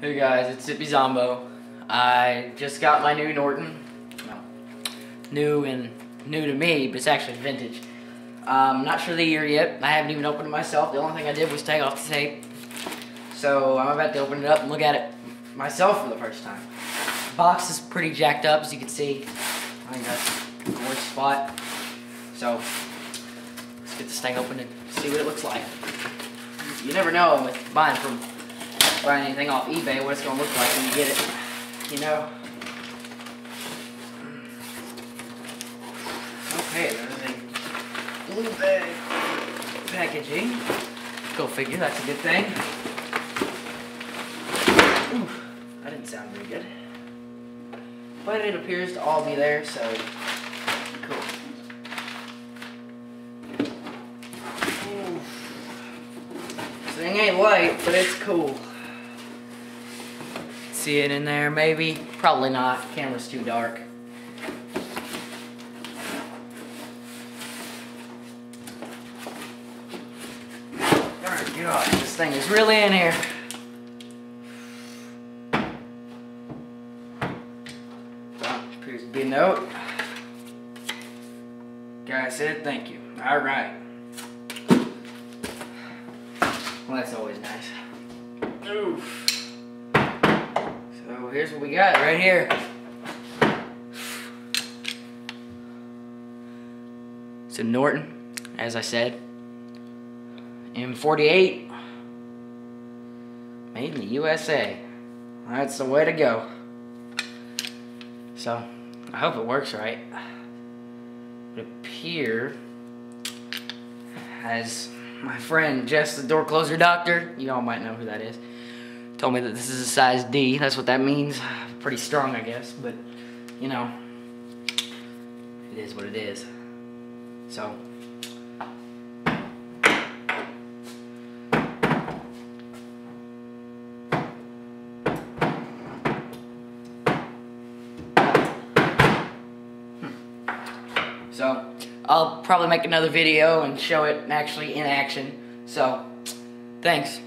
Hey guys, it's Zippy Zombo. I just got my new Norton. Well, new to me, but it's actually vintage. Not sure the year yet. I haven't even opened it myself. The only thing I did was take off the tape. So I'm about to open it up and look at it myself for the first time. The box is pretty jacked up, as you can see. I think that's a gorgeous spot. So let's get this thing open and see what it looks like. You never know with buying anything off eBay what it's going to look like when you get it, you know. Okay, there's a blue bag packaging. Go figure, that's a good thing. Ooh, that didn't sound very good. But it appears to all be there, so cool. Ooh. This thing ain't light, but it's cool. See it in there, maybe? Probably not. Camera's too dark. Oh God, this thing is really in here. Appears to be a note. Guy said thank you. Alright. Well, that's always nice. Oof. So here's what we got right here. It's a Norton, as I said. M48. Made in the USA. That's the way to go. So, I hope it works right. It appears, as my friend Jess, the door closer doctor, you all might know who that is, told me that this is a size D. That's what that means. Pretty strong, I guess, but you know, it is what it is. So, I'll probably make another video and show it actually in action. So, thanks.